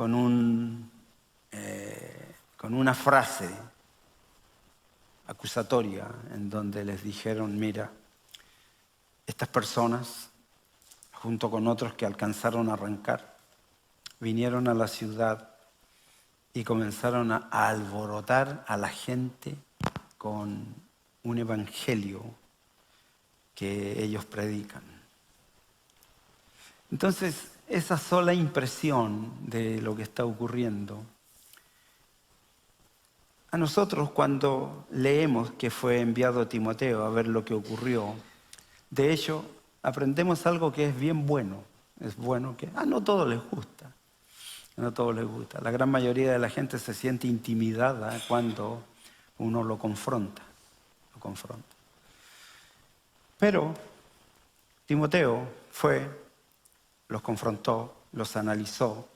con una frase acusatoria en donde les dijeron, mira, estas personas, junto con otros que alcanzaron a arrancar, vinieron a la ciudad y comenzaron a alborotar a la gente con un evangelio que ellos predican. Entonces, esa sola impresión de lo que está ocurriendo, a nosotros cuando leemos que fue enviado Timoteo a ver lo que ocurrió, de hecho, aprendemos algo que es bien bueno. Es bueno que no a todos les gusta. No a todos les gusta. La gran mayoría de la gente se siente intimidada cuando uno lo confronta. Pero Timoteo los confrontó, los analizó,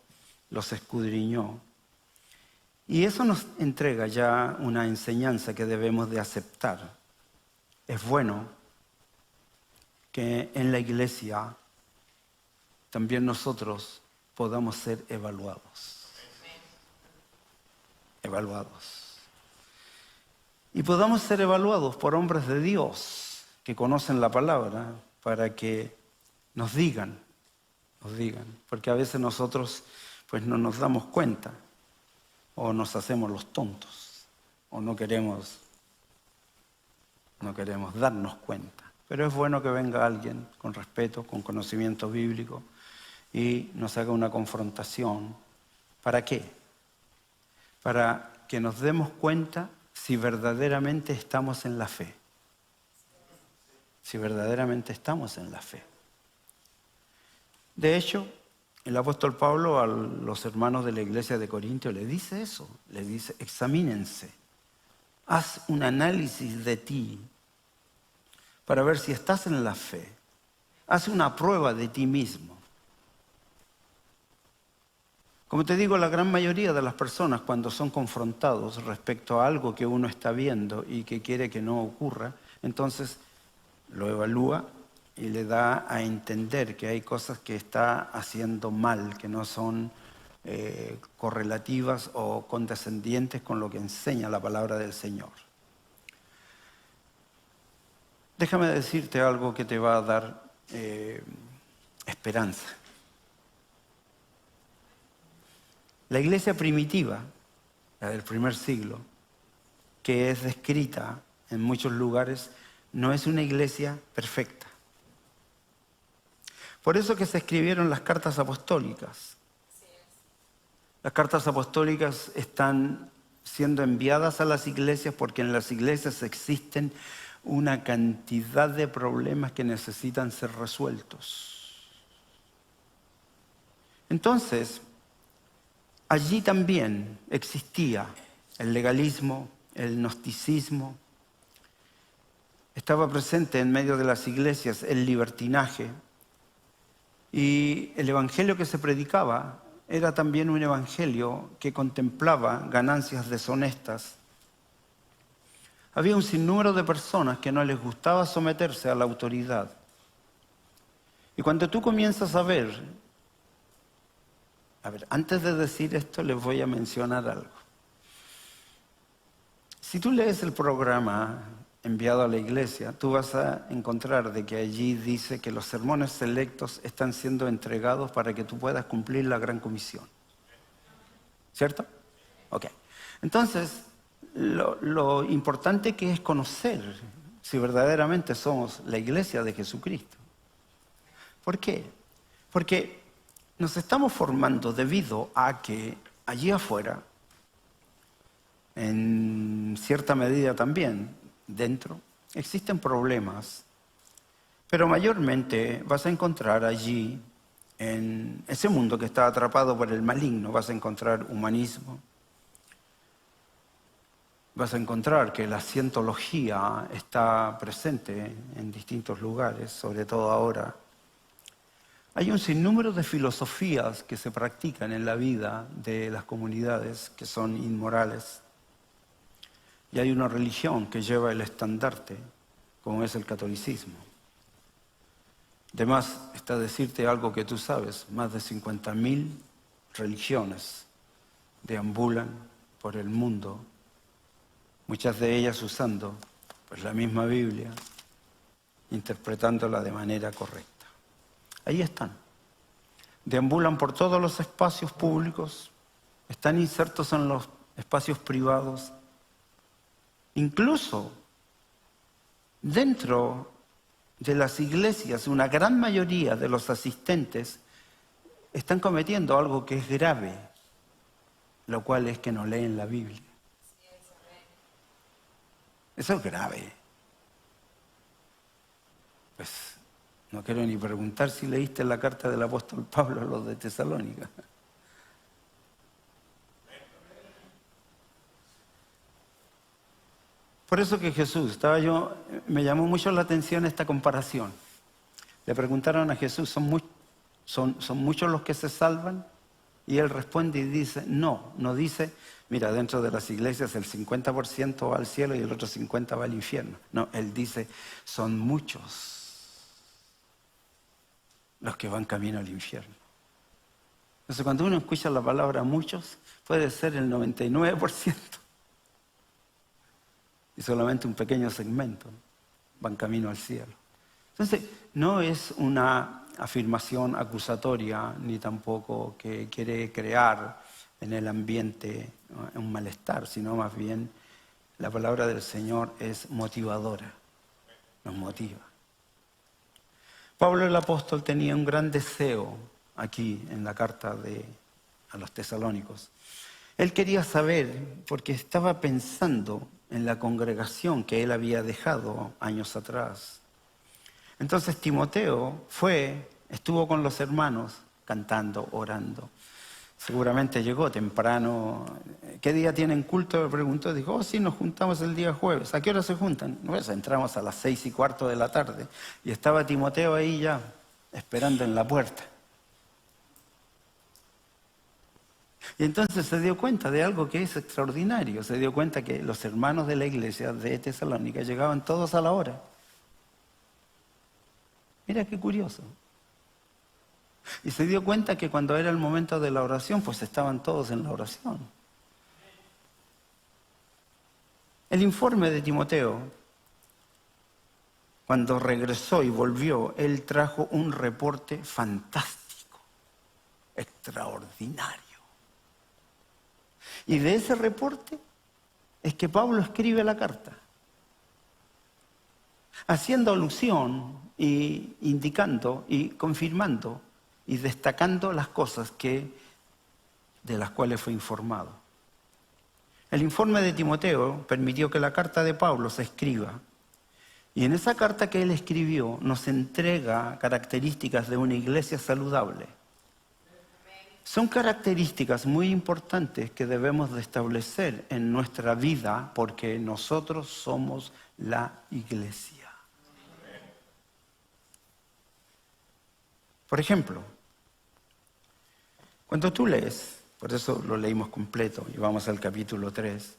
los escudriñó. Y eso nos entrega ya una enseñanza que debemos de aceptar. Es bueno que en la iglesia también nosotros podamos ser evaluados. Y podamos ser evaluados por hombres de Dios que conocen la palabra para que nos digan, porque a veces nosotros pues no nos damos cuenta o nos hacemos los tontos o no queremos darnos cuenta. Pero es bueno que venga alguien con respeto, con conocimiento bíblico y nos haga una confrontación. ¿Para qué? Para que nos demos cuenta si verdaderamente estamos en la fe. Si verdaderamente estamos en la fe. De hecho, el apóstol Pablo a los hermanos de la iglesia de Corinto le dice eso. Le dice, examínense. Haz un análisis de ti para ver si estás en la fe. Haz una prueba de ti mismo. Como te digo, la gran mayoría de las personas cuando son confrontados respecto a algo que uno está viendo y que quiere que no ocurra, entonces lo evalúa y le da a entender que hay cosas que está haciendo mal, que no son correlativas o condescendientes con lo que enseña la palabra del Señor. Déjame decirte algo que te va a dar esperanza. La iglesia primitiva, la del primer siglo, que es descrita en muchos lugares, no es una iglesia perfecta. Por eso que se escribieron las cartas apostólicas. Las cartas apostólicas están siendo enviadas a las iglesias porque en las iglesias existen una cantidad de problemas que necesitan ser resueltos. Entonces, allí también existía el legalismo, el gnosticismo. Estaba presente en medio de las iglesias el libertinaje. Y el evangelio que se predicaba era también un evangelio que contemplaba ganancias deshonestas. Había un sinnúmero de personas que no les gustaba someterse a la autoridad. Y cuando tú comienzas a ver, antes de decir esto les voy a mencionar algo. Si tú lees el programa enviado a la iglesia, tú vas a encontrar de que allí dice que los sermones selectos están siendo entregados para que tú puedas cumplir la gran comisión. ¿Cierto? Ok. Entonces, lo importante que es conocer si verdaderamente somos la iglesia de Jesucristo. ¿Por qué? Porque nos estamos formando debido a que allí afuera, en cierta medida también, dentro, existen problemas, pero mayormente vas a encontrar allí, en ese mundo que está atrapado por el maligno, vas a encontrar humanismo, vas a encontrar que la cientología está presente en distintos lugares, sobre todo ahora. Hay un sinnúmero de filosofías que se practican en la vida de las comunidades que son inmorales. Y hay una religión que lleva el estandarte, como es el catolicismo. Además, está decirte algo que tú sabes, más de 50.000 religiones deambulan por el mundo, muchas de ellas usando pues, la misma Biblia, interpretándola de manera correcta. Ahí están. Deambulan por todos los espacios públicos, están insertos en los espacios privados, incluso dentro de las iglesias, una gran mayoría de los asistentes están cometiendo algo que es grave, lo cual es que no leen la Biblia. Eso es grave. Pues no quiero ni preguntar si leíste la carta del apóstol Pablo a los de Tesalónica. Por eso que Jesús, me llamó mucho la atención esta comparación. Le preguntaron a Jesús, ¿son muchos los que se salvan? Y él responde y dice, no dice, mira, dentro de las iglesias el 50% va al cielo y el otro 50% va al infierno. No, él dice, son muchos los que van camino al infierno. Entonces cuando uno escucha la palabra muchos, puede ser el 99%. Y solamente un pequeño segmento van camino al cielo. Entonces, no es una afirmación acusatoria, ni tampoco que quiere crear en el ambiente un malestar, sino más bien la palabra del Señor es motivadora, nos motiva. Pablo el apóstol tenía un gran deseo aquí en la carta a los tesalónicos. Él quería saber, porque estaba pensando en la congregación que él había dejado años atrás. Entonces Timoteo estuvo con los hermanos cantando, orando. Seguramente llegó temprano. ¿Qué día tienen culto? Me preguntó. Dijo, sí, nos juntamos el día jueves. ¿A qué hora se juntan? Pues entramos a las 6:15 de la tarde. Y estaba Timoteo ahí ya, esperando en la puerta. Y entonces se dio cuenta de algo que es extraordinario. Se dio cuenta que los hermanos de la iglesia de Tesalónica llegaban todos a la hora. Mira qué curioso. Y se dio cuenta que cuando era el momento de la oración, pues estaban todos en la oración. El informe de Timoteo, cuando regresó y volvió, él trajo un reporte fantástico, extraordinario. Y de ese reporte es que Pablo escribe la carta, haciendo alusión y indicando y confirmando y destacando las cosas de las cuales fue informado. El informe de Timoteo permitió que la carta de Pablo se escriba. Y en esa carta que él escribió nos entrega características de una iglesia saludable. Son características muy importantes que debemos de establecer en nuestra vida porque nosotros somos la iglesia. Por ejemplo, cuando tú lees, por eso lo leímos completo y vamos al capítulo 3,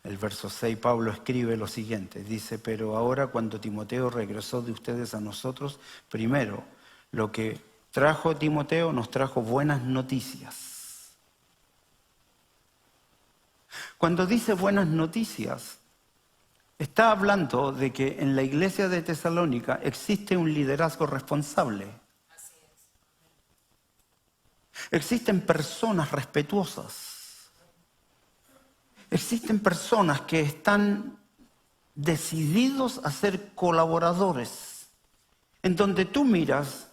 el verso 6, Pablo escribe lo siguiente, dice, pero ahora cuando Timoteo regresó de ustedes a nosotros, primero, lo que trajo Timoteo nos trajo buenas noticias. Cuando dice buenas noticias, está hablando de que en la iglesia de Tesalónica existe un liderazgo responsable. Existen personas respetuosas. Existen personas que están decididos a ser colaboradores, en donde tú miras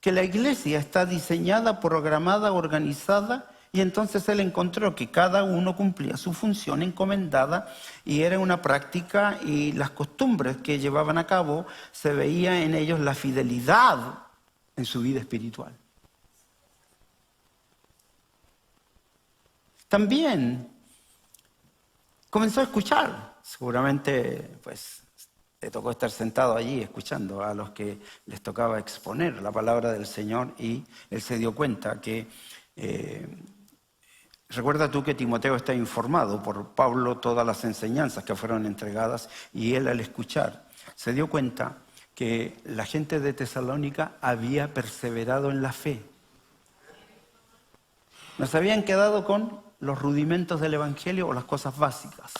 que la iglesia está diseñada, programada, organizada, y entonces él encontró que cada uno cumplía su función encomendada y era una práctica y las costumbres que llevaban a cabo se veía en ellos la fidelidad en su vida espiritual. También comenzó a escuchar, seguramente pues le tocó estar sentado allí escuchando a los que les tocaba exponer la palabra del Señor y él se dio cuenta que, recuerda tú que Timoteo está informado por Pablo todas las enseñanzas que fueron entregadas y él al escuchar se dio cuenta que la gente de Tesalónica había perseverado en la fe. No se habían quedado con los rudimentos del Evangelio o las cosas básicas,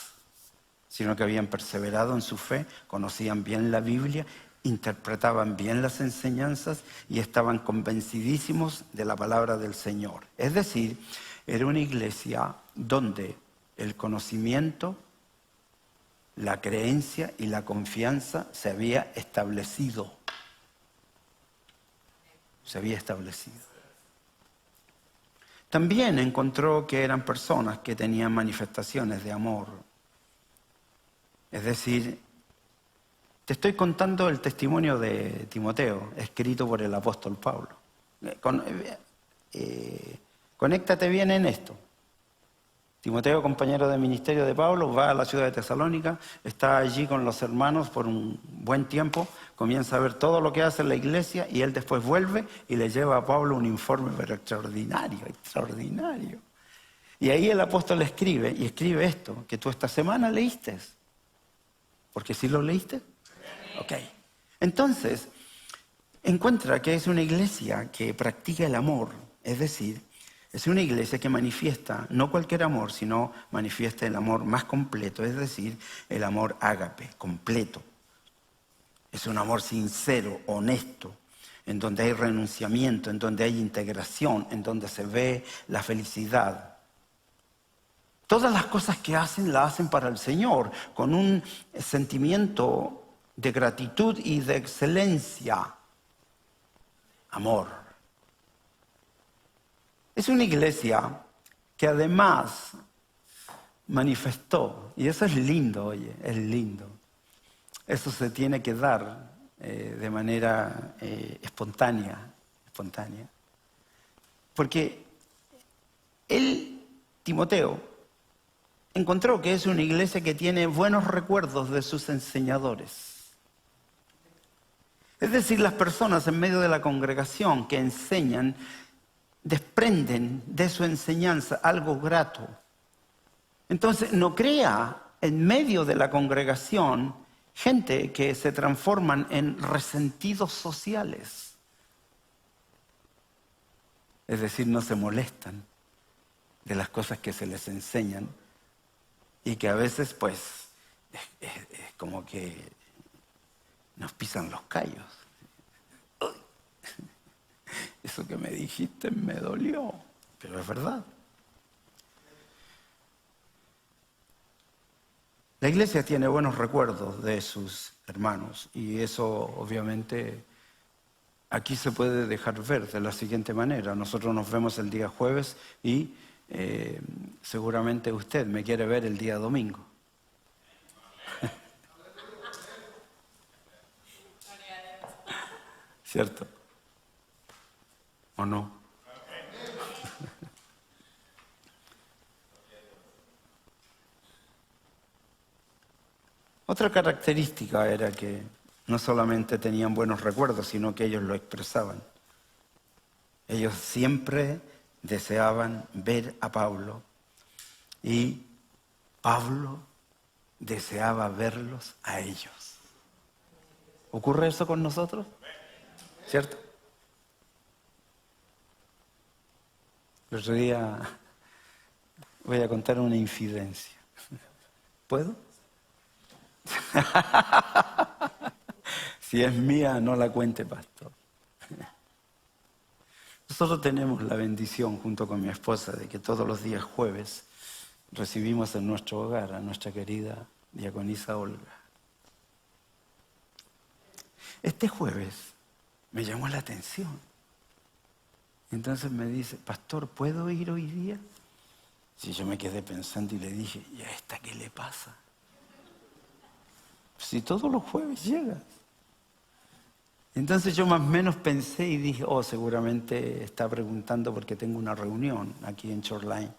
sino que habían perseverado en su fe, conocían bien la Biblia, interpretaban bien las enseñanzas y estaban convencidísimos de la palabra del Señor. Es decir, era una iglesia donde el conocimiento, la creencia y la confianza se había establecido. Se había establecido. También encontró que eran personas que tenían manifestaciones de amor. Es decir, te estoy contando el testimonio de Timoteo, escrito por el apóstol Pablo. Conéctate bien en esto. Timoteo, compañero de ministerio de Pablo, va a la ciudad de Tesalónica, está allí con los hermanos por un buen tiempo, comienza a ver todo lo que hace la iglesia y él después vuelve y le lleva a Pablo un informe, pero extraordinario, extraordinario. Y ahí el apóstol escribe, y escribe esto, que tú esta semana leíste. Porque sí lo leíste. Ok. Entonces, encuentra que es una iglesia que practica el amor, es decir, es una iglesia que manifiesta no cualquier amor, sino manifiesta el amor más completo, es decir, el amor ágape, completo. Es un amor sincero, honesto, en donde hay renunciamiento, en donde hay integración, en donde se ve la felicidad. Todas las cosas que hacen, las hacen para el Señor, con un sentimiento de gratitud y de excelencia. Amor. Es una iglesia que además manifestó, y eso es lindo, oye, es lindo. Eso se tiene que dar de manera espontánea. Porque él, Timoteo, encontró que es una iglesia que tiene buenos recuerdos de sus enseñadores. Es decir, las personas en medio de la congregación que enseñan desprenden de su enseñanza algo grato. Entonces, no crea en medio de la congregación gente que se transforman en resentidos sociales. Es decir, no se molestan de las cosas que se les enseñan y que a veces, pues, es como que nos pisan los callos. Eso que me dijiste me dolió, pero es verdad. La iglesia tiene buenos recuerdos de sus hermanos y eso obviamente aquí se puede dejar ver de la siguiente manera. Nosotros nos vemos el día jueves y seguramente usted me quiere ver el día domingo. ¿Cierto? ¿O no? Otra característica era que no solamente tenían buenos recuerdos, sino que ellos lo expresaban. Ellos siempre deseaban ver a Pablo y Pablo deseaba verlos a ellos. ¿Ocurre eso con nosotros? ¿Cierto? El otro día voy a contar una infidencia. ¿Puedo? Si es mía, no la cuente, pastor. Nosotros tenemos la bendición, junto con mi esposa, de que todos los días jueves recibimos en nuestro hogar a nuestra querida diaconisa Olga. Este jueves me llamó la atención. Entonces me dice, pastor, ¿puedo ir hoy día? Sí, yo me quedé pensando y le dije, ¿y a esta qué le pasa? Si todos los jueves llegas. Entonces yo más o menos pensé y dije, seguramente está preguntando porque tengo una reunión aquí en Shoreline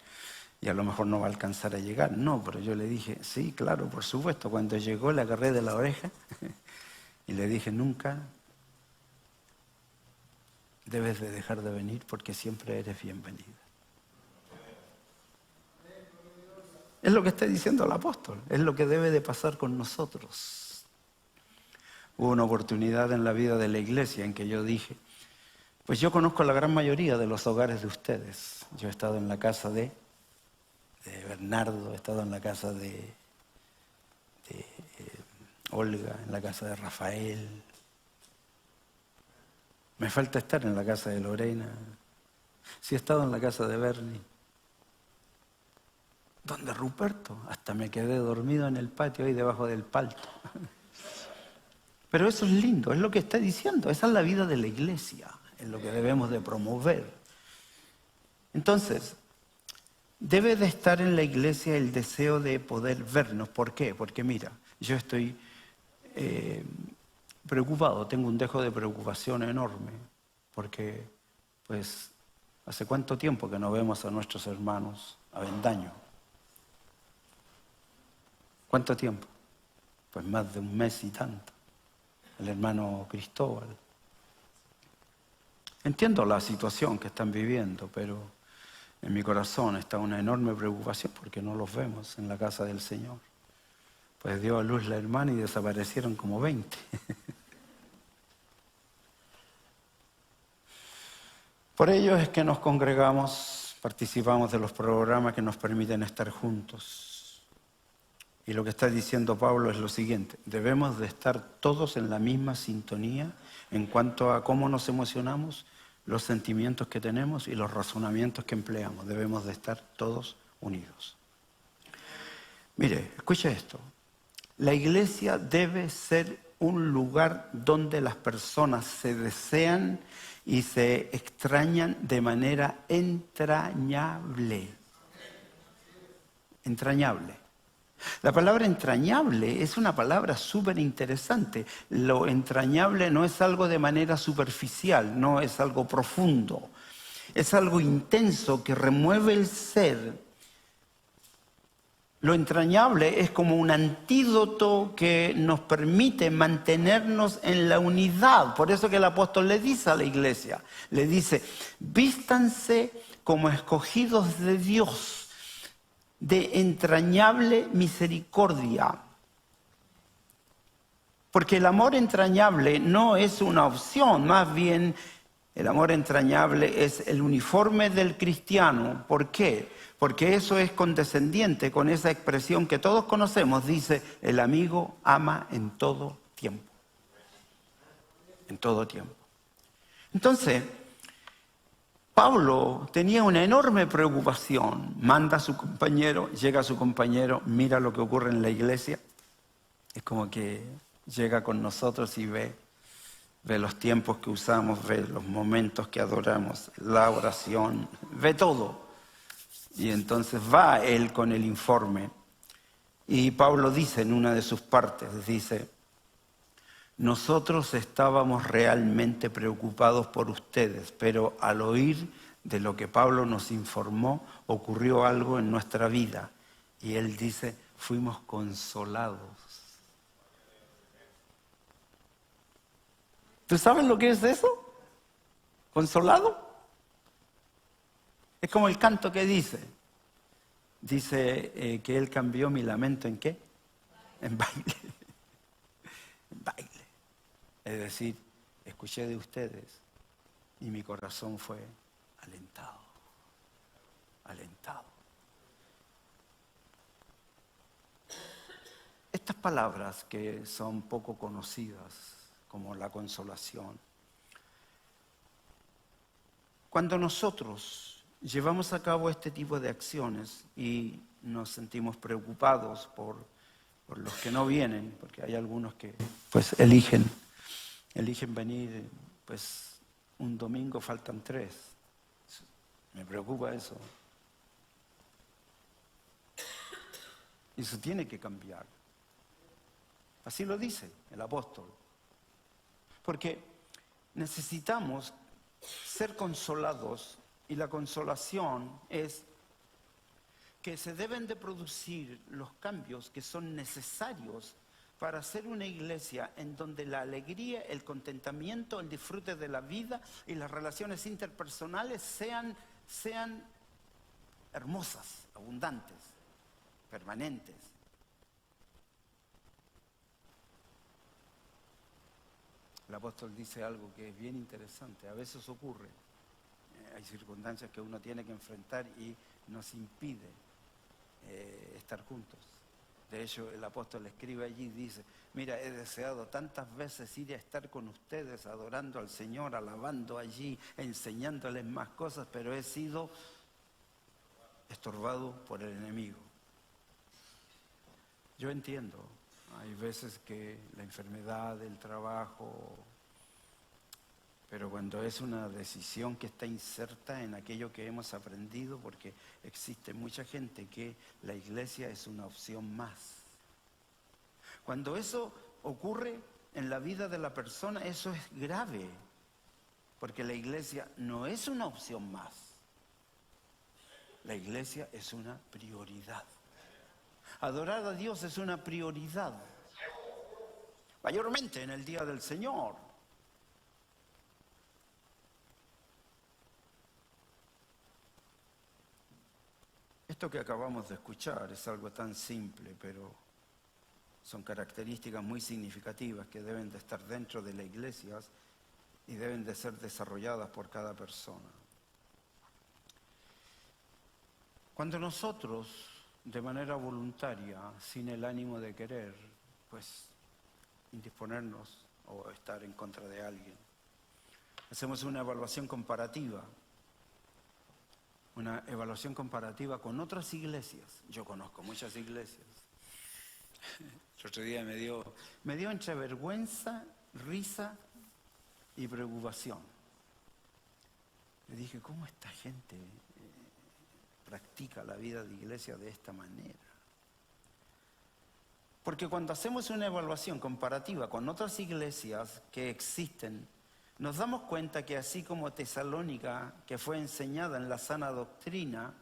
y a lo mejor no va a alcanzar a llegar. No, pero yo le dije, sí, claro, por supuesto. Cuando llegó le agarré de la oreja y le dije, nunca debes de dejar de venir porque siempre eres bienvenida. Es lo que está diciendo el apóstol, es lo que debe de pasar con nosotros. Hubo una oportunidad en la vida de la iglesia en que yo dije, Pues yo conozco la gran mayoría de los hogares de ustedes. Yo he estado en la casa de Bernardo, he estado en la casa de Olga, en la casa de Rafael. Me falta estar en la casa de Lorena. Sí he estado en la casa de Bernie. Donde Ruperto, hasta me quedé dormido en el patio ahí debajo del palto. Pero eso es lindo, es lo que está diciendo. Esa es la vida de la iglesia, es lo que debemos de promover. Entonces, debe de estar en la iglesia el deseo de poder vernos. ¿Por qué? Porque mira, yo estoy preocupado, tengo un dejo de preocupación enorme, porque pues hace cuánto tiempo que no vemos a nuestros hermanos Avendaño. ¿Cuánto tiempo? Pues más de un mes y tanto. El hermano Cristóbal. Entiendo la situación que están viviendo, pero en mi corazón está una enorme preocupación porque no los vemos en la casa del Señor. Pues dio a luz la hermana y desaparecieron como 20. Por ello es que nos congregamos, participamos de los programas que nos permiten estar juntos. Y lo que está diciendo Pablo es lo siguiente: debemos de estar todos en la misma sintonía en cuanto a cómo nos emocionamos, los sentimientos que tenemos y los razonamientos que empleamos. Debemos de estar todos unidos. Mire, escuche esto. La iglesia debe ser un lugar donde las personas se desean y se extrañan de manera entrañable. Entrañable. La palabra entrañable es una palabra súper interesante. Lo entrañable no es algo de manera superficial, no es algo profundo. Es algo intenso que remueve el ser. Lo entrañable es como un antídoto que nos permite mantenernos en la unidad. Por eso que el apóstol le dice a la iglesia, le dice, vístanse como escogidos de Dios, de entrañable misericordia. Porque el amor entrañable no es una opción, más bien el amor entrañable es el uniforme del cristiano. ¿Por qué? Porque eso es condescendiente con esa expresión que todos conocemos, dice, el amigo ama en todo tiempo. En todo tiempo. Entonces, Pablo tenía una enorme preocupación. Manda a su compañero, llega a su compañero, mira lo que ocurre en la iglesia. Es como que llega con nosotros y ve los tiempos que usamos, ve los momentos que adoramos, la oración, ve todo. Y entonces va él con el informe. Y Pablo dice en una de sus partes, dice, nosotros estábamos realmente preocupados por ustedes, pero al oír de lo que Pablo nos informó, ocurrió algo en nuestra vida. Y él dice, fuimos consolados. ¿Tú sabes lo que es eso? ¿Consolado? Es como el canto que dice que él cambió mi lamento ¿en qué? En baile. En baile. Es decir, escuché de ustedes y mi corazón fue alentado. Alentado. Estas palabras que son poco conocidas, como la consolación, cuando nosotros llevamos a cabo este tipo de acciones y nos sentimos preocupados por los que no vienen, porque hay algunos que pues eligen venir, pues un domingo faltan 3. Me preocupa eso. Y eso tiene que cambiar. Así lo dice el apóstol. Porque necesitamos ser consolados y la consolación es que se deben de producir los cambios que son necesarios para hacer una iglesia en donde la alegría, el contentamiento, el disfrute de la vida y las relaciones interpersonales sean hermosas, abundantes, permanentes. el apóstol dice algo que es bien interesante. A veces ocurre, hay circunstancias que uno tiene que enfrentar y nos impide estar juntos. De hecho, el apóstol escribe allí y dice, mira, he deseado tantas veces ir a estar con ustedes, adorando al Señor, alabando allí, enseñándoles más cosas, pero he sido estorbado por el enemigo. Yo entiendo, hay veces que la enfermedad, el trabajo, pero cuando es una decisión que está inserta en aquello que hemos aprendido, porque existe mucha gente que la iglesia es una opción más. Cuando eso ocurre en la vida de la persona, eso es grave, porque la iglesia no es una opción más. La iglesia es una prioridad. Adorar a Dios es una prioridad, mayormente en el día del Señor. Esto que acabamos de escuchar es algo tan simple, pero son características muy significativas que deben de estar dentro de las iglesias y deben de ser desarrolladas por cada persona. Cuando nosotros, de manera voluntaria, sin el ánimo de querer, pues indisponernos o estar en contra de alguien, hacemos una evaluación comparativa con otras iglesias. Yo conozco muchas iglesias. El otro día me dio entre vergüenza, risa y preocupación. Le dije, ¿cómo esta gente practica la vida de iglesia de esta manera? Porque cuando hacemos una evaluación comparativa con otras iglesias que existen, nos damos cuenta que así como Tesalónica, que fue enseñada en la sana doctrina,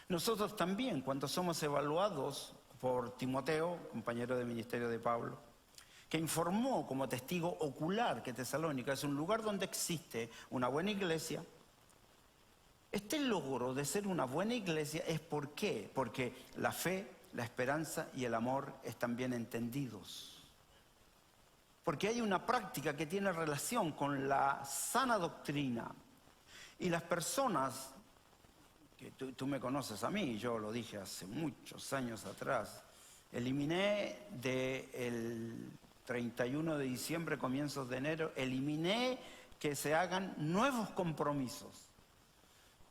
nosotros también, cuando somos evaluados por Timoteo, compañero de ministerio de Pablo, que informó como testigo ocular que Tesalónica es un lugar donde existe una buena iglesia, este logro de ser una buena iglesia es ¿por qué? Porque la fe, la esperanza y el amor están bien entendidos. Porque hay una práctica que tiene relación con la sana doctrina. Y las personas, que tú me conoces a mí, yo lo dije hace muchos años atrás, eliminé del 31 de diciembre, comienzos de enero, eliminé que se hagan nuevos compromisos.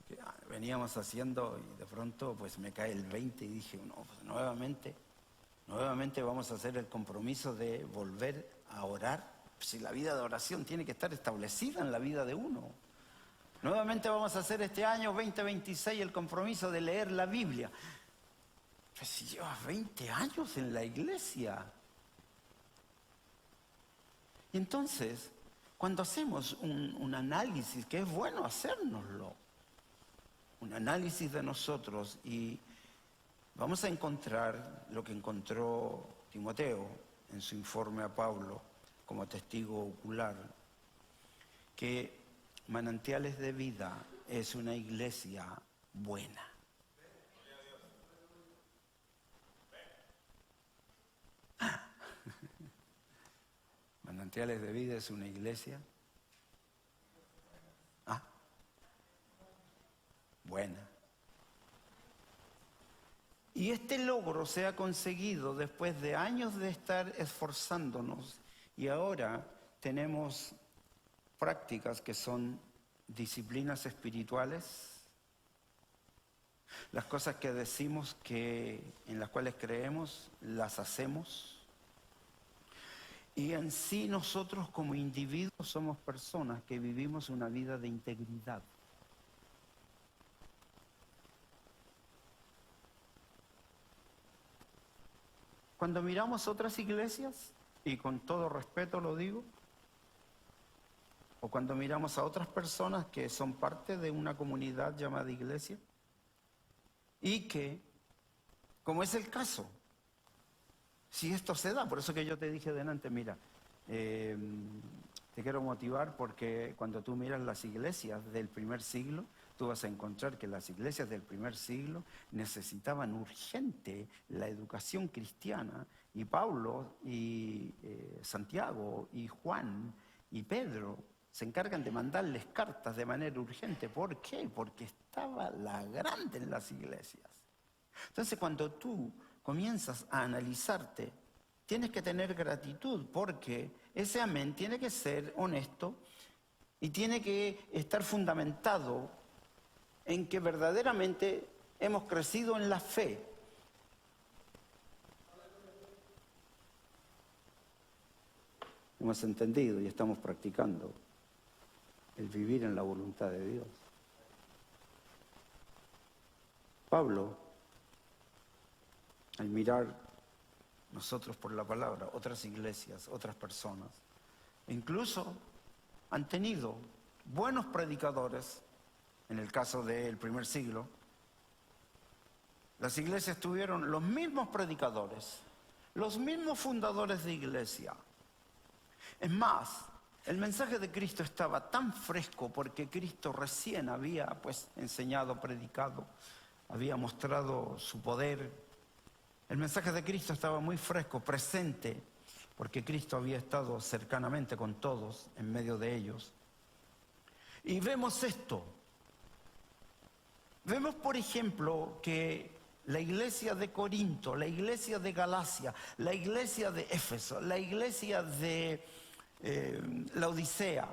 Que veníamos haciendo y de pronto pues me cae el 20 y dije, no, pues nuevamente vamos a hacer el compromiso de volver a orar. Si la vida de oración tiene que estar establecida en la vida de uno. Nuevamente vamos a hacer este año 2026 el compromiso de leer la Biblia. Pues si llevas 20 años en la iglesia. Y entonces, cuando hacemos un análisis, que es bueno hacérnoslo, un análisis de nosotros, y vamos a encontrar lo que encontró Timoteo en su informe a Pablo como testigo ocular, que Manantiales de Vida es una iglesia buena. Manantiales de Vida es una iglesia buena. Y este logro se ha conseguido después de años de estar esforzándonos, y ahora tenemos prácticas que son disciplinas espirituales, las cosas que decimos en las cuales creemos, las hacemos. Y en sí nosotros como individuos somos personas que vivimos una vida de integridad. Cuando miramos otras iglesias, y con todo respeto lo digo, o cuando miramos a otras personas que son parte de una comunidad llamada iglesia, y que, como es el caso, si esto se da, por eso que yo te dije delante, mira, te quiero motivar porque cuando tú miras las iglesias del primer siglo, tú vas a encontrar que las iglesias del primer siglo necesitaban urgente la educación cristiana y Pablo y Santiago y Juan y Pedro se encargan de mandarles cartas de manera urgente. ¿Por qué? Porque estaba la grande en las iglesias. Entonces, cuando tú comienzas a analizarte, tienes que tener gratitud, porque ese amén tiene que ser honesto y tiene que estar fundamentado en que verdaderamente hemos crecido en la fe. Hemos entendido y estamos practicando el vivir en la voluntad de Dios. Pablo, al mirar nosotros por la palabra, otras iglesias, otras personas, incluso han tenido buenos predicadores, en el caso del primer siglo, las iglesias tuvieron los mismos predicadores, los mismos fundadores de iglesia. Es más, el mensaje de Cristo estaba tan fresco porque Cristo recién había enseñado, predicado, había mostrado su poder. El mensaje de Cristo estaba muy fresco, presente, porque Cristo había estado cercanamente con todos, en medio de ellos. Y vemos esto. Vemos, por ejemplo, que la iglesia de Corinto, la iglesia de Galacia, la iglesia de Éfeso, la iglesia de la Odisea,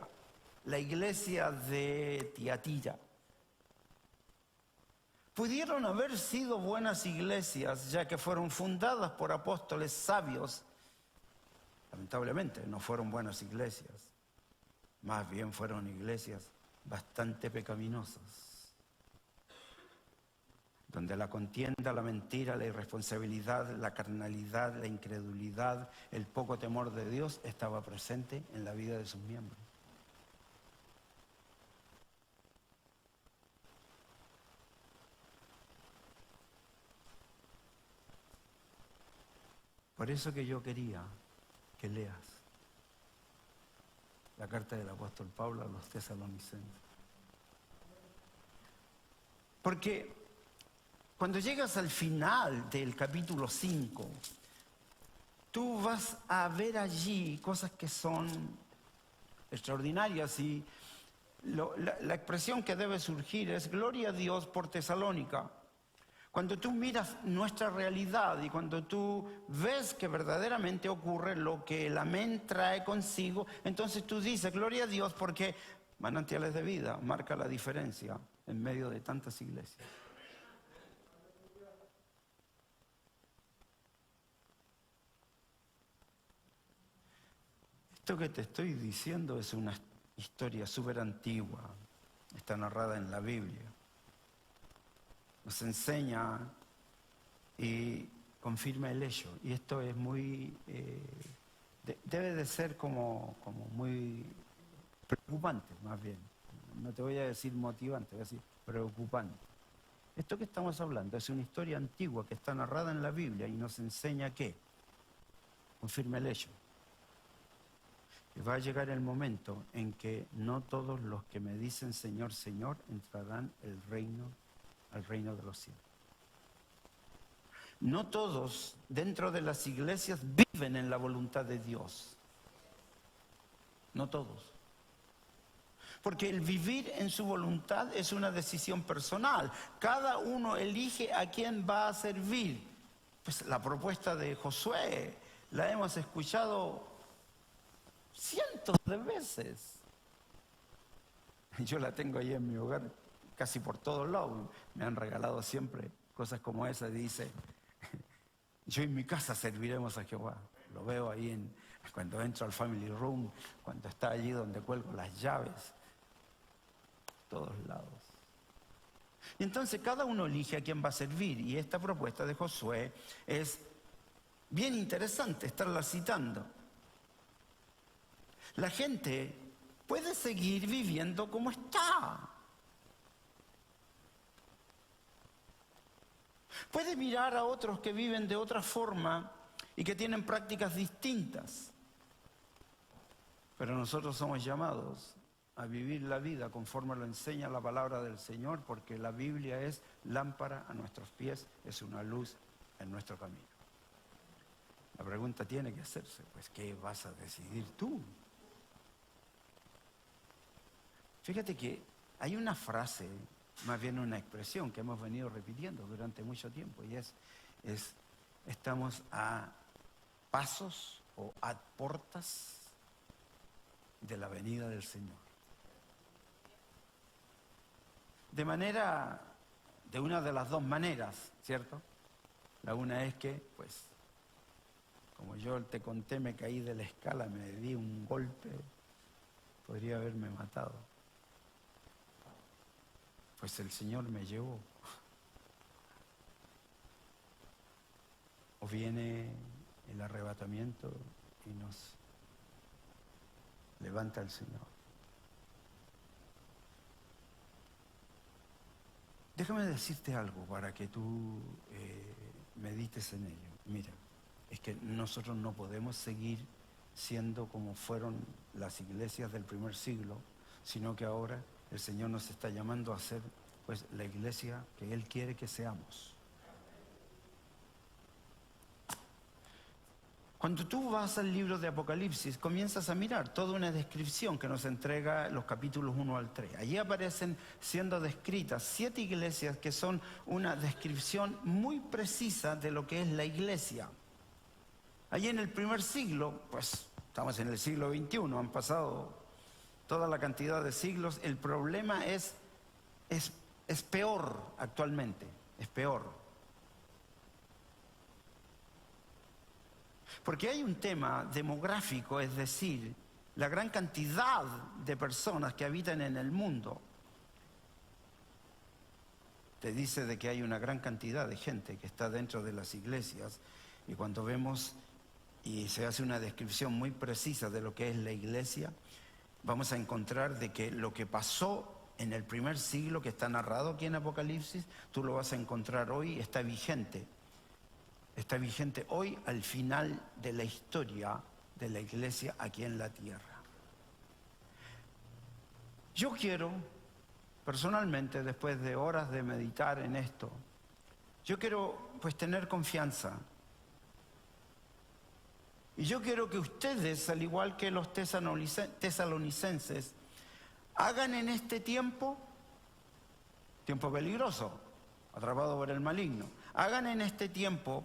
la iglesia de Tiatira, pudieron haber sido buenas iglesias, ya que fueron fundadas por apóstoles sabios. Lamentablemente no fueron buenas iglesias, más bien fueron iglesias bastante pecaminosas, donde la contienda, la mentira, la irresponsabilidad, la carnalidad, la incredulidad, el poco temor de Dios estaba presente en la vida de sus miembros. Por eso que yo quería que leas la carta del apóstol Pablo a los tesalonicenses. Porque cuando llegas al final del capítulo 5, tú vas a ver allí cosas que son extraordinarias y la expresión que debe surgir es gloria a Dios por Tesalónica. Cuando tú miras nuestra realidad y cuando tú ves que verdaderamente ocurre lo que el amén trae consigo, entonces tú dices, gloria a Dios, porque Manantiales de Vida marca la diferencia en medio de tantas iglesias. Esto que te estoy diciendo es una historia súper antigua, está narrada en la Biblia. Nos enseña y confirma el hecho. Y esto es muy, debe de ser como muy preocupante, más bien. No te voy a decir motivante, voy a decir preocupante. Esto que estamos hablando es una historia antigua que está narrada en la Biblia y nos enseña que confirma el hecho. Que va a llegar el momento en que no todos los que me dicen Señor, Señor entrarán al reino de los cielos. No todos dentro de las iglesias viven en la voluntad de Dios. No todos. Porque el vivir en su voluntad es una decisión personal. Cada uno elige a quién va a servir. Pues la propuesta de Josué la hemos escuchado cientos de veces. Yo la tengo ahí en mi hogar casi por todos lados. Me han regalado siempre cosas como esa. Dice, yo en mi casa serviremos a Jehová. Lo veo ahí cuando entro al family room, cuando está allí donde cuelgo las llaves. Todos lados. Y entonces cada uno elige a quién va a servir. Y esta propuesta de Josué es bien interesante estarla citando. La gente puede seguir viviendo como está. Puede mirar a otros que viven de otra forma y que tienen prácticas distintas. Pero nosotros somos llamados a vivir la vida conforme lo enseña la palabra del Señor, porque la Biblia es lámpara a nuestros pies, es una luz en nuestro camino. La pregunta tiene que hacerse, pues, ¿qué vas a decidir tú? Fíjate que hay una frase, más bien una expresión que hemos venido repitiendo durante mucho tiempo y es estamos a pasos o a portas de la venida del Señor. De una de las dos maneras, ¿cierto? La una es que, pues, como yo te conté, me caí de la escala, me di un golpe, podría haberme matado. Pues el Señor me llevó. O viene el arrebatamiento y nos levanta el Señor. Déjame decirte algo para que tú medites en ello. Mira, es que nosotros no podemos seguir siendo como fueron las iglesias del primer siglo, sino que ahora el Señor nos está llamando a ser, pues, la iglesia que Él quiere que seamos. Cuando tú vas al libro de Apocalipsis, comienzas a mirar toda una descripción que nos entrega los capítulos 1 al 3. Allí aparecen siendo descritas 7 iglesias que son una descripción muy precisa de lo que es la iglesia. Allí en el primer siglo, pues estamos en el siglo XXI, han pasado toda la cantidad de siglos. El problema es peor actualmente, es peor. Porque hay un tema demográfico, es decir, la gran cantidad de personas que habitan en el mundo. Te dice de que hay una gran cantidad de gente que está dentro de las iglesias, y cuando vemos y se hace una descripción muy precisa de lo que es la iglesia, vamos a encontrar de que lo que pasó en el primer siglo, que está narrado aquí en Apocalipsis, tú lo vas a encontrar hoy, está vigente. Está vigente hoy al final de la historia de la iglesia aquí en la tierra. Yo quiero, personalmente, después de horas de meditar en esto, yo quiero, pues, tener confianza. Y yo quiero que ustedes, al igual que los tesalonicenses, hagan en este tiempo peligroso, atrapado por el maligno, hagan en este tiempo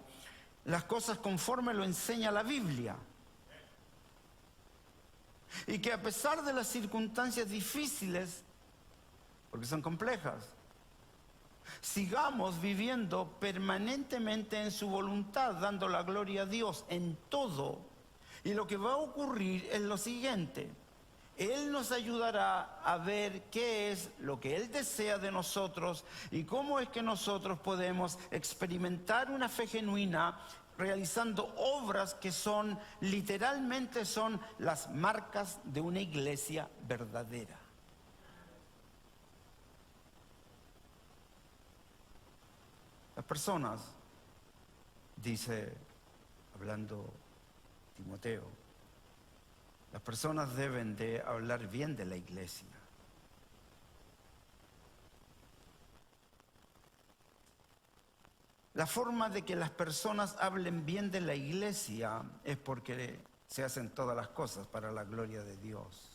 las cosas conforme lo enseña la Biblia. Y que a pesar de las circunstancias difíciles, porque son complejas, sigamos viviendo permanentemente en su voluntad, dando la gloria a Dios en todo. Y lo que va a ocurrir es lo siguiente: Él nos ayudará a ver qué es lo que Él desea de nosotros y cómo es que nosotros podemos experimentar una fe genuina realizando obras que literalmente son las marcas de una iglesia verdadera. Las personas, dice, hablando Timoteo, las personas deben de hablar bien de la iglesia. La forma de que las personas hablen bien de la iglesia es porque se hacen todas las cosas para la gloria de Dios.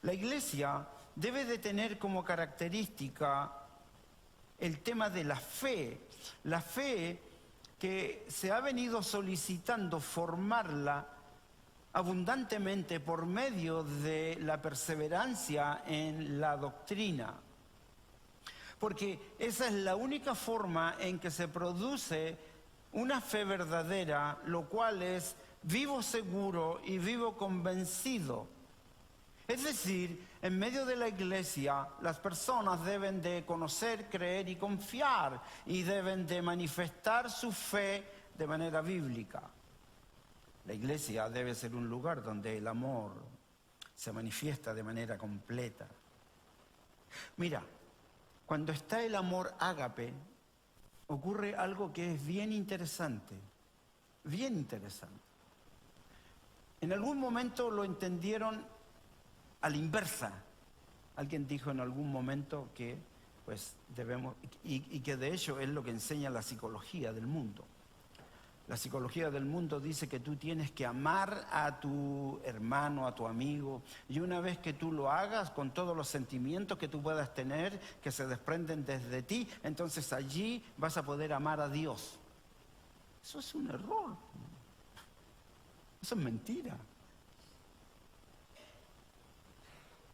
La iglesia debe de tener como característica el tema de la fe que se ha venido solicitando formarla abundantemente por medio de la perseverancia en la doctrina. Porque esa es la única forma en que se produce una fe verdadera, lo cual es vivo seguro y vivo convencido. Es decir, en medio de la iglesia, las personas deben de conocer, creer y confiar, y deben de manifestar su fe de manera bíblica. La iglesia debe ser un lugar donde el amor se manifiesta de manera completa. Mira, cuando está el amor ágape, ocurre algo que es bien interesante, bien interesante. En algún momento lo entendieron a la inversa. Alguien dijo en algún momento que pues debemos, y que de hecho es lo que enseña la psicología del mundo, La psicología del mundo dice que tú tienes que amar a tu hermano, a tu amigo, y una vez que tú lo hagas con todos los sentimientos que tú puedas tener, que se desprenden desde ti, entonces allí vas a poder amar a Dios. Eso es un error. Eso es mentira.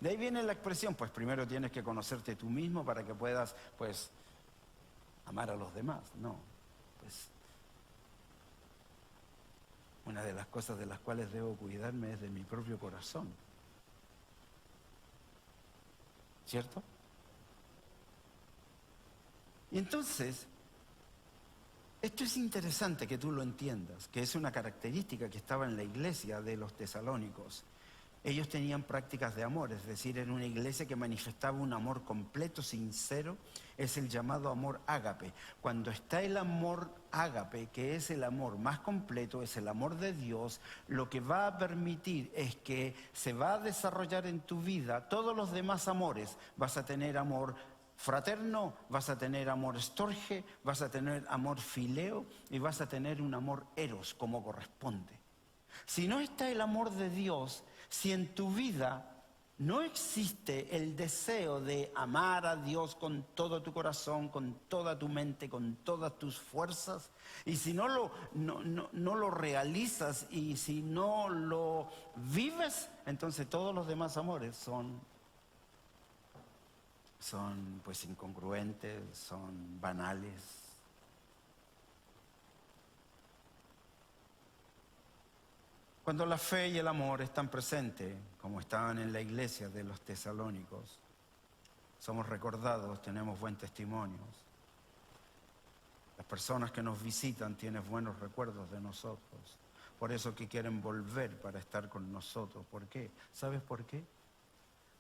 De ahí viene la expresión, pues primero tienes que conocerte tú mismo para que puedas, pues, amar a los demás. No, pues, una de las cosas de las cuales debo cuidarme es de mi propio corazón. ¿Cierto? Y entonces, esto es interesante que tú lo entiendas, que es una característica que estaba en la iglesia de los tesalónicos. Ellos tenían prácticas de amor, es decir, en una iglesia que manifestaba un amor completo, sincero, es el llamado amor ágape. Cuando está el amor ágape, que es el amor más completo, es el amor de Dios, lo que va a permitir es que se va a desarrollar en tu vida todos los demás amores. Vas a tener amor fraterno, vas a tener amor storge, vas a tener amor fileo y vas a tener un amor eros como corresponde. Si no está el amor de Dios, si en tu vida no existe el deseo de amar a Dios con todo tu corazón, con toda tu mente, con todas tus fuerzas, y si no lo realizas y si no lo vives, entonces todos los demás amores son pues incongruentes, son banales. Cuando la fe y el amor están presentes, como estaban en la iglesia de los tesalónicos, somos recordados, tenemos buen testimonio. Las personas que nos visitan tienen buenos recuerdos de nosotros. Por eso que quieren volver para estar con nosotros. ¿Por qué? ¿Sabes por qué?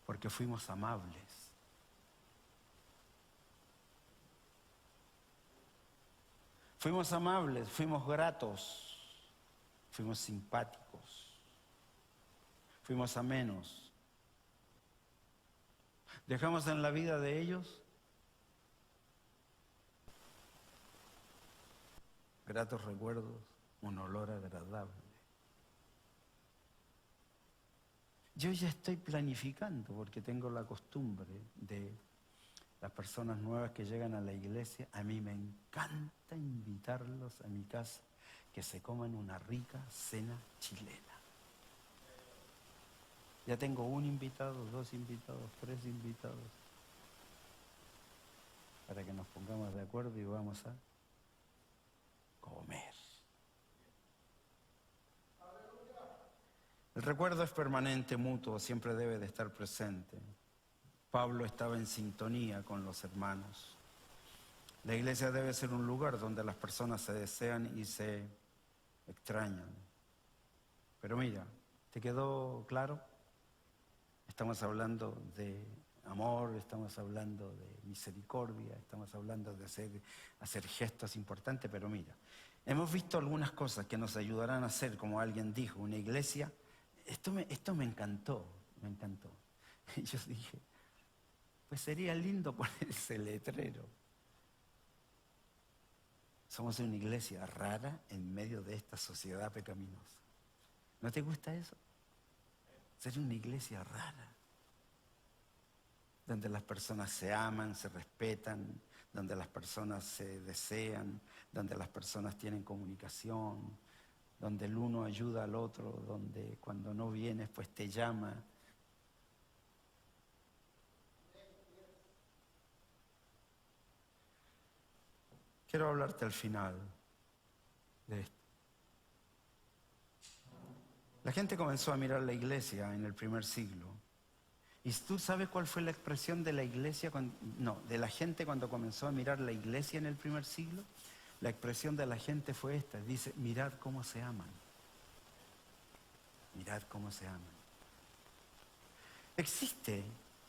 Porque fuimos amables. Fuimos amables, fuimos gratos. Fuimos simpáticos, fuimos amenos. Dejamos en la vida de ellos gratos recuerdos, un olor agradable. Yo ya estoy planificando porque tengo la costumbre de las personas nuevas que llegan a la iglesia. A mí me encanta invitarlos a mi casa, que se coman una rica cena chilena. Ya tengo un invitado, 2 invitados, 3 invitados, para que nos pongamos de acuerdo y vamos a comer. El recuerdo es permanente, mutuo, siempre debe de estar presente. Pablo estaba en sintonía con los hermanos. La iglesia debe ser un lugar donde las personas se desean y se extrañan. Pero mira, ¿te quedó claro? Estamos hablando de amor, estamos hablando de misericordia, estamos hablando de hacer gestos importantes, pero mira, hemos visto algunas cosas que nos ayudarán a hacer, como alguien dijo, una iglesia. Esto me encantó, me encantó. Y yo dije, pues sería lindo poner ese letrero. Somos una iglesia rara en medio de esta sociedad pecaminosa. ¿No te gusta eso? Ser una iglesia rara, donde las personas se aman, se respetan, donde las personas se desean, donde las personas tienen comunicación, donde el uno ayuda al otro, donde cuando no vienes pues te llama. Quiero hablarte al final de esto. La gente comenzó a mirar la iglesia en el primer siglo. ¿Y tú sabes cuál fue la expresión de la iglesia, de la gente cuando comenzó a mirar la iglesia en el primer siglo? La expresión de la gente fue esta, dice, mirad cómo se aman. Mirad cómo se aman. Existe,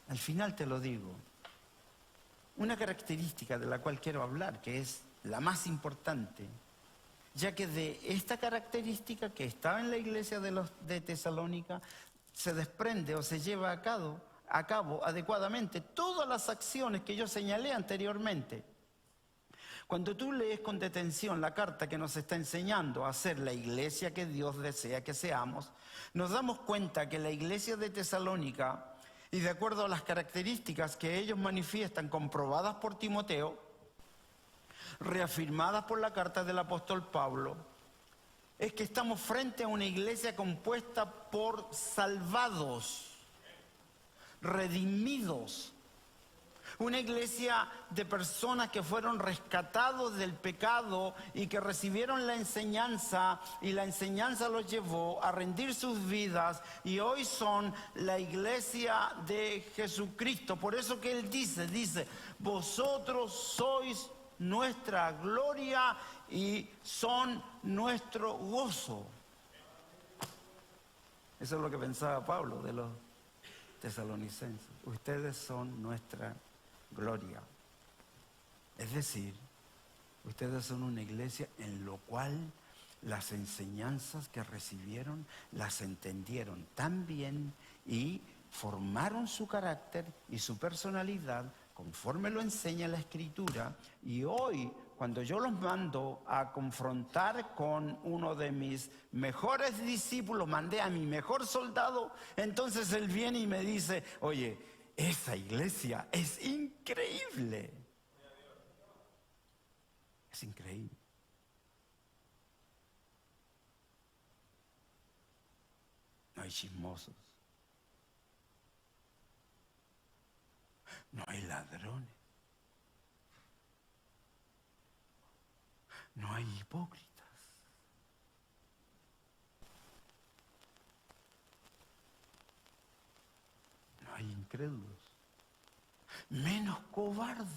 al final te lo digo, una característica de la cual quiero hablar, que es la más importante, ya que de esta característica que estaba en la iglesia de Tesalónica se desprende o se lleva a cabo adecuadamente todas las acciones que yo señalé anteriormente. Cuando tú lees con detención la carta que nos está enseñando a ser la iglesia que Dios desea que seamos, nos damos cuenta que la iglesia de Tesalónica, y de acuerdo a las características que ellos manifiestan, comprobadas por Timoteo, reafirmadas por la carta del apóstol Pablo, es que estamos frente a una iglesia compuesta por salvados, redimidos. Una iglesia de personas que fueron rescatados del pecado y que recibieron la enseñanza, y la enseñanza los llevó a rendir sus vidas, y hoy son la iglesia de Jesucristo. Por eso que Él dice, vosotros sois nuestra gloria y son nuestro gozo. Eso es lo que pensaba Pablo de los tesalonicenses. Ustedes son nuestra gloria. Es decir, ustedes son una iglesia en lo cual las enseñanzas que recibieron las entendieron tan bien y formaron su carácter y su personalidad conforme lo enseña la Escritura. Y hoy, cuando yo los mando a confrontar con uno de mis mejores discípulos, mandé a mi mejor soldado, entonces él viene y me dice, oye, esa iglesia es increíble. Es increíble. No hay chismosos. No hay ladrones. No hay hipócritas. No hay incrédulos. Menos cobardes.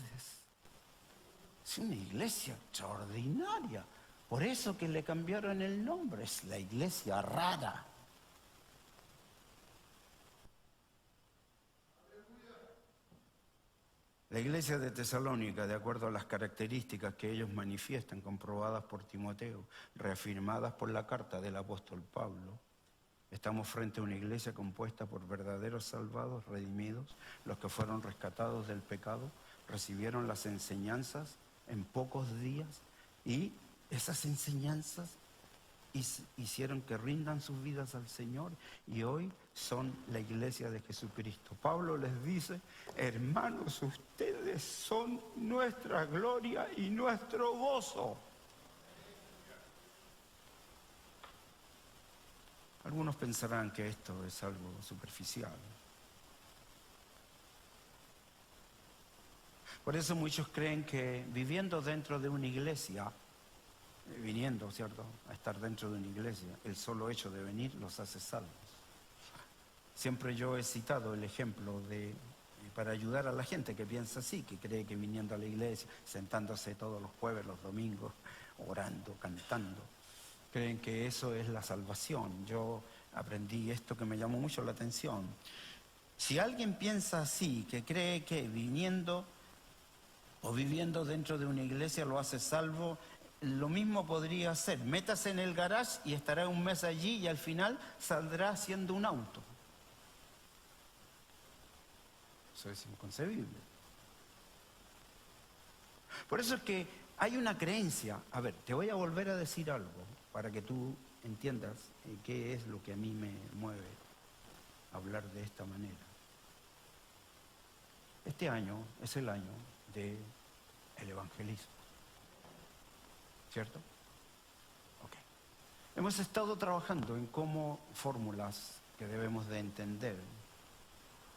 Es una iglesia extraordinaria. Por eso que le cambiaron el nombre. Es la iglesia rara. La iglesia de Tesalónica, de acuerdo a las características que ellos manifiestan, comprobadas por Timoteo, reafirmadas por la carta del apóstol Pablo, estamos frente a una iglesia compuesta por verdaderos salvados, redimidos, los que fueron rescatados del pecado, recibieron las enseñanzas en pocos días y esas enseñanzas hicieron que rindan sus vidas al Señor y hoy son la iglesia de Jesucristo. Pablo les dice, hermanos, ustedes son nuestra gloria y nuestro gozo. Algunos pensarán que esto es algo superficial. Por eso muchos creen que viviendo dentro de una iglesia, viniendo, ¿cierto?, a estar dentro de una iglesia, el solo hecho de venir los hace salvos. Siempre yo he citado el ejemplo para ayudar a la gente que piensa así, que cree que viniendo a la iglesia, sentándose todos los jueves, los domingos, orando, cantando, creen que eso es la salvación. Yo aprendí esto que me llamó mucho la atención. Si alguien piensa así, que cree que viniendo o viviendo dentro de una iglesia lo hace salvo, lo mismo podría hacer. Métase en el garage y estará un mes allí y al final saldrá haciendo un auto. Eso es inconcebible. Por eso es que hay una creencia. A ver, te voy a volver a decir algo para que tú entiendas qué es lo que a mí me mueve a hablar de esta manera. Este año es el año del evangelismo. ¿Cierto? Ok. Hemos estado trabajando en cómo fórmulas que debemos de entender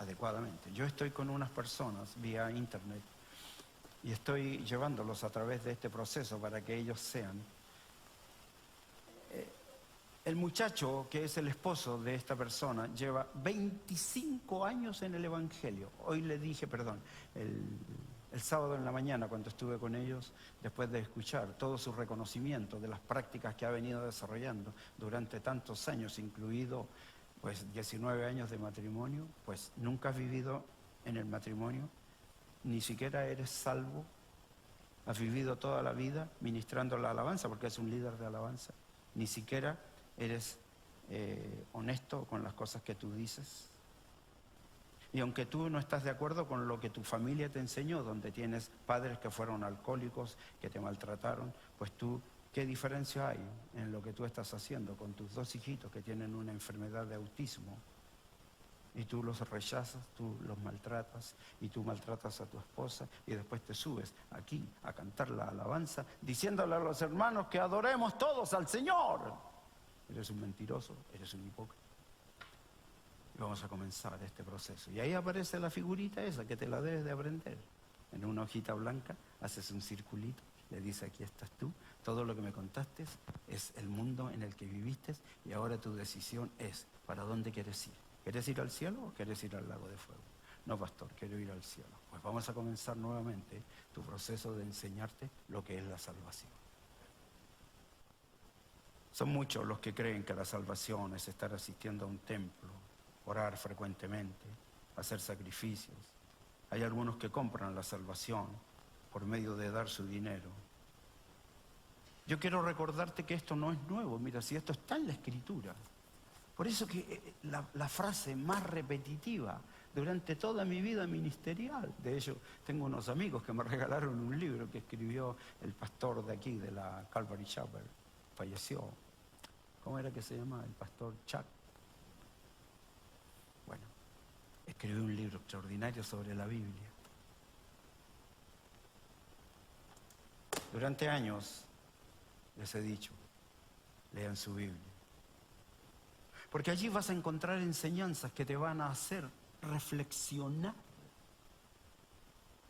adecuadamente. Yo estoy con unas personas vía internet y estoy llevándolos a través de este proceso para que ellos sean. El muchacho que es el esposo de esta persona lleva 25 años en el Evangelio. Hoy le dije, perdón, el sábado en la mañana cuando estuve con ellos, después de escuchar todo su reconocimiento de las prácticas que ha venido desarrollando durante tantos años, incluido pues 19 años de matrimonio, pues nunca has vivido en el matrimonio, ni siquiera eres salvo, has vivido toda la vida ministrando la alabanza porque es un líder de alabanza, ni siquiera eres honesto con las cosas que tú dices. Y aunque tú no estás de acuerdo con lo que tu familia te enseñó, donde tienes padres que fueron alcohólicos, que te maltrataron, pues tú, ¿qué diferencia hay en lo que tú estás haciendo con tus 2 hijitos que tienen una enfermedad de autismo? Y tú los rechazas, tú los maltratas, y tú maltratas a tu esposa, y después te subes aquí a cantar la alabanza, diciéndole a los hermanos que adoremos todos al Señor. Eres un mentiroso, eres un hipócrita. Y vamos a comenzar este proceso. Y ahí aparece la figurita esa que te la debes de aprender. En una hojita blanca haces un circulito, le dices: aquí estás tú, todo lo que me contaste es el mundo en el que viviste, y ahora tu decisión es ¿para dónde quieres ir? ¿Quieres ir al cielo o quieres ir al lago de fuego? No, pastor, quiero ir al cielo. Pues vamos a comenzar nuevamente tu proceso de enseñarte lo que es la salvación. Son muchos los que creen que la salvación es estar asistiendo a un templo, orar frecuentemente, hacer sacrificios. Hay algunos que compran la salvación por medio de dar su dinero. Yo quiero recordarte que esto no es nuevo. Mira, si esto está en la Escritura. Por eso que la frase más repetitiva durante toda mi vida ministerial, de hecho tengo unos amigos que me regalaron un libro que escribió el pastor de aquí, de la Calvary Chapel, falleció. ¿Cómo era que se llama? El pastor Chuck. Bueno, escribió un libro extraordinario sobre la Biblia. Durante años les he dicho, lean su Biblia. Porque allí vas a encontrar enseñanzas que te van a hacer reflexionar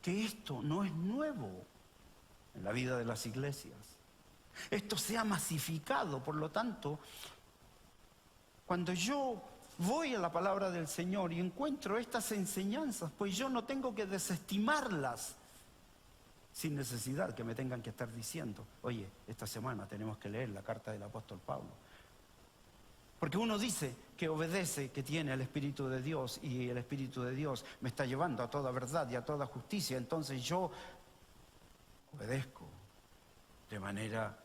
que esto no es nuevo en la vida de las iglesias. Esto se ha masificado, por lo tanto, cuando yo voy a la palabra del Señor y encuentro estas enseñanzas, pues yo no tengo que desestimarlas sin necesidad que me tengan que estar diciendo: oye, esta semana tenemos que leer la carta del apóstol Pablo. Porque uno dice que obedece, que tiene el Espíritu de Dios, y el Espíritu de Dios me está llevando a toda verdad y a toda justicia. Entonces yo obedezco de manera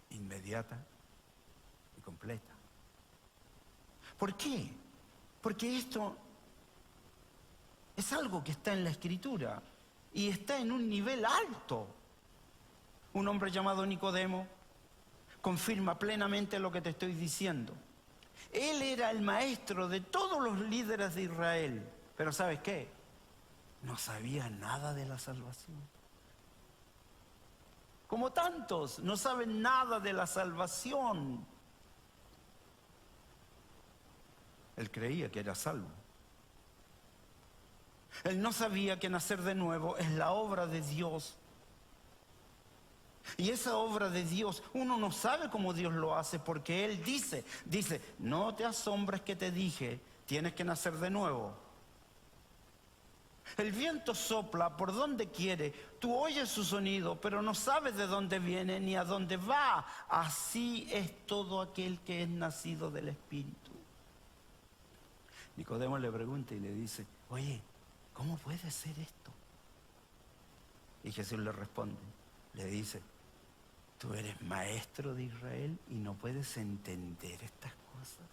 inmediata y completa. ¿Por qué? Porque esto es algo que está en la Escritura y está en un nivel alto. Un hombre llamado Nicodemo confirma plenamente lo que te estoy diciendo. Él era el maestro de todos los líderes de Israel. Pero ¿sabes qué? No sabía nada de la salvación. Como tantos, no saben nada de la salvación. Él creía que era salvo. Él no sabía que nacer de nuevo es la obra de Dios. Y esa obra de Dios, uno no sabe cómo Dios lo hace, porque Él dice, no te asombres que te dije, tienes que nacer de nuevo. El viento sopla por donde quiere, tú oyes su sonido, pero no sabes de dónde viene ni a dónde va. Así es todo aquel que es nacido del Espíritu. Nicodemo le pregunta y le dice: oye, ¿cómo puede ser esto? Y Jesús le responde, le dice: tú eres maestro de Israel y no puedes entender estas cosas.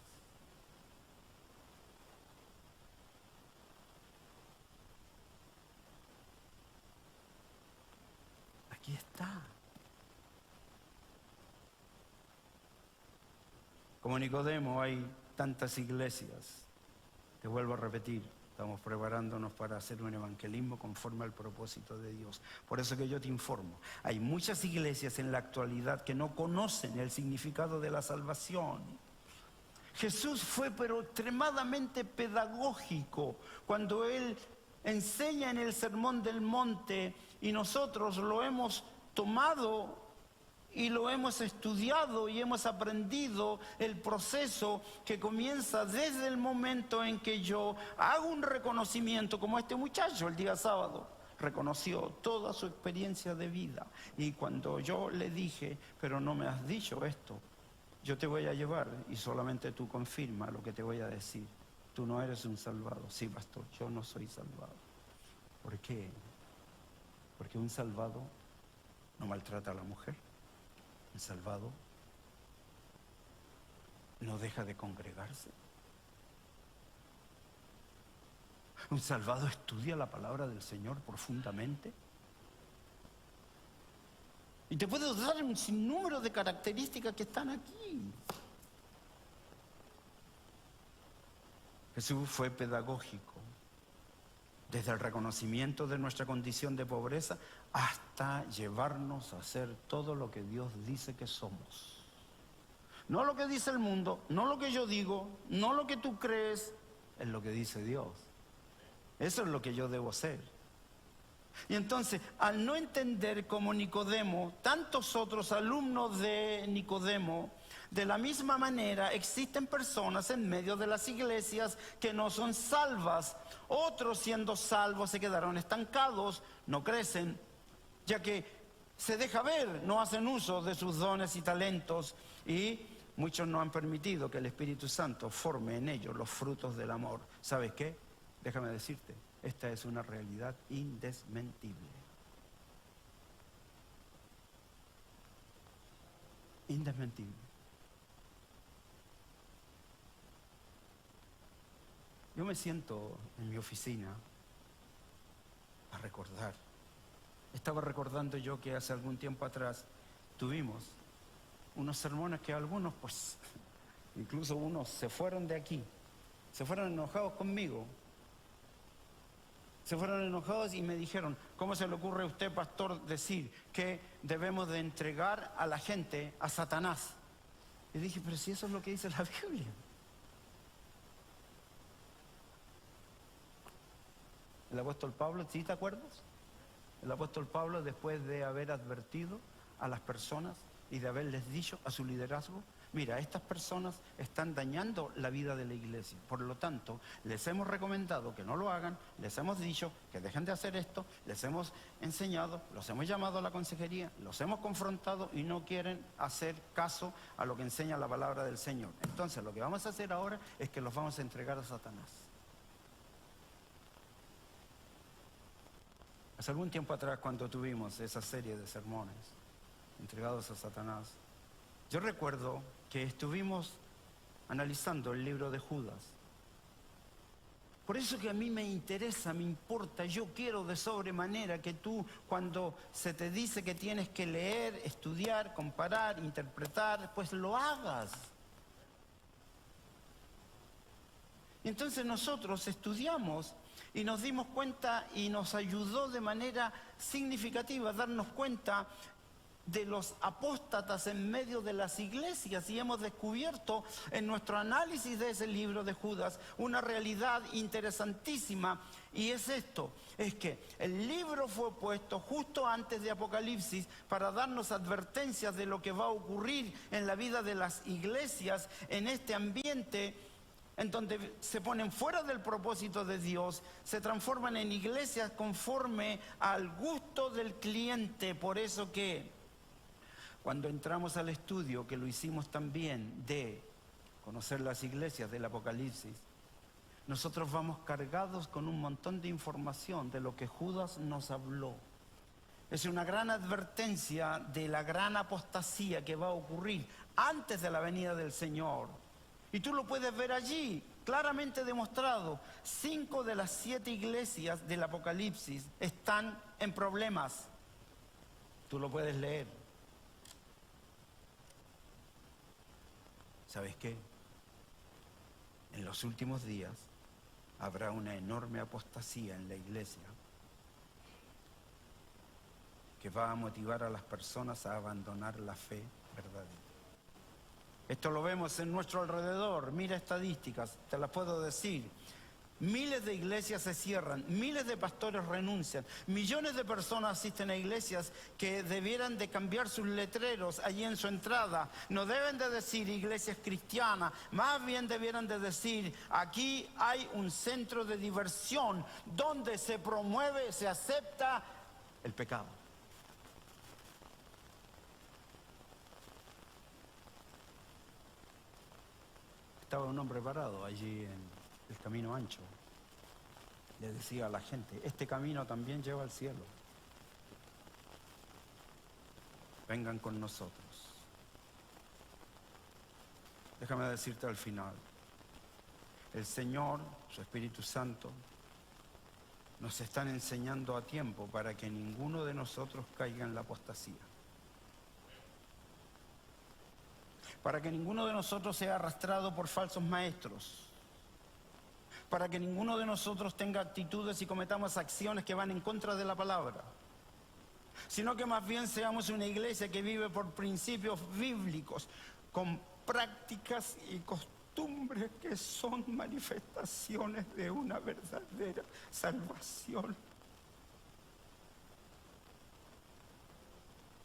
Aquí está. Como Nicodemo hay tantas iglesias. Te vuelvo a repetir, estamos preparándonos para hacer un evangelismo conforme al propósito de Dios. Por eso que yo te informo, hay muchas iglesias en la actualidad que no conocen el significado de la salvación. Jesús fue pero extremadamente pedagógico cuando Él enseña en el Sermón del Monte, y nosotros lo hemos tomado y lo hemos estudiado y hemos aprendido el proceso que comienza desde el momento en que yo hago un reconocimiento, como este muchacho el día sábado reconoció toda su experiencia de vida. Y cuando yo le dije: pero no me has dicho esto, yo te voy a llevar y solamente tú confirma lo que te voy a decir. Tú no eres un salvado. Sí, pastor, yo no soy salvado. ¿Por qué? Porque un salvado no maltrata a la mujer. Un salvado no deja de congregarse. Un salvado estudia la palabra del Señor profundamente. Y te puedo dar un sinnúmero de características que están aquí. Jesús fue pedagógico, desde el reconocimiento de nuestra condición de pobreza hasta llevarnos a hacer todo lo que Dios dice que somos. No lo que dice el mundo, no lo que yo digo, no lo que tú crees, es lo que dice Dios. Eso es lo que yo debo hacer. Y entonces, al no entender como Nicodemo, tantos otros alumnos de Nicodemo, de la misma manera existen personas en medio de las iglesias que no son salvas. Otros, siendo salvos, se quedaron estancados, no crecen, ya que se deja ver, no hacen uso de sus dones y talentos, y muchos no han permitido que el Espíritu Santo forme en ellos los frutos del amor. ¿Sabes qué? Déjame decirte, esta es una realidad indesmentible. Indesmentible. Yo me siento en mi oficina a recordar. Estaba recordando yo que hace algún tiempo atrás tuvimos unos sermones que algunos, pues, incluso unos se fueron de aquí, se fueron enojados conmigo. Se fueron enojados y me dijeron, ¿cómo se le ocurre a usted, pastor, decir que debemos de entregar a la gente a Satanás? Y dije, pero si eso es lo que dice la Biblia. El apóstol Pablo, ¿sí te acuerdas? El apóstol Pablo, después de haber advertido a las personas y de haberles dicho a su liderazgo, mira, estas personas están dañando la vida de la iglesia. Por lo tanto, les hemos recomendado que no lo hagan, les hemos dicho que dejen de hacer esto, les hemos enseñado, los hemos llamado a la consejería, los hemos confrontado y no quieren hacer caso a lo que enseña la palabra del Señor. Entonces, lo que vamos a hacer ahora es que los vamos a entregar a Satanás. Hace algún tiempo atrás, cuando tuvimos esa serie de sermones entregados a Satanás, yo recuerdo que estuvimos analizando el libro de Judas. Por eso que a mí me interesa, me importa, yo quiero de sobremanera que tú, cuando se te dice que tienes que leer, estudiar, comparar, interpretar, pues lo hagas. Y entonces nosotros estudiamos y nos dimos cuenta y nos ayudó de manera significativa a darnos cuenta de los apóstatas en medio de las iglesias, y hemos descubierto en nuestro análisis de ese libro de Judas una realidad interesantísima, y es esto, es que el libro fue puesto justo antes de Apocalipsis para darnos advertencias de lo que va a ocurrir en la vida de las iglesias en este ambiente en donde se ponen fuera del propósito de Dios, se transforman en iglesias conforme al gusto del cliente. Por eso que cuando entramos al estudio, que lo hicimos también de conocer las iglesias del Apocalipsis, nosotros vamos cargados con un montón de información de lo que Judas nos habló. Es una gran advertencia de la gran apostasía que va a ocurrir antes de la venida del Señor. Y tú lo puedes ver allí, claramente demostrado. 5 de las 7 iglesias del Apocalipsis están en problemas. Tú lo puedes leer. ¿Sabes qué? En los últimos días habrá una enorme apostasía en la iglesia que va a motivar a las personas a abandonar la fe verdadera. Esto lo vemos en nuestro alrededor. Mira estadísticas, te las puedo decir. Miles de iglesias se cierran, miles de pastores renuncian, millones de personas asisten a iglesias que debieran de cambiar sus letreros allí en su entrada. No deben de decir iglesias cristianas, más bien debieran de decir, aquí hay un centro de diversión donde se promueve, se acepta el pecado. Estaba un hombre parado allí en el camino ancho. Le decía a la gente, este camino también lleva al cielo. Vengan con nosotros. Déjame decirte al final, el Señor, su Espíritu Santo, nos están enseñando a tiempo para que ninguno de nosotros caiga en la apostasía. Para que ninguno de nosotros sea arrastrado por falsos maestros. Para que ninguno de nosotros tenga actitudes y cometamos acciones que van en contra de la palabra. Sino que más bien seamos una iglesia que vive por principios bíblicos, con prácticas y costumbres que son manifestaciones de una verdadera salvación.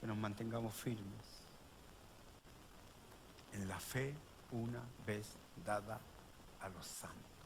Que nos mantengamos firmes en la fe una vez dada a los santos.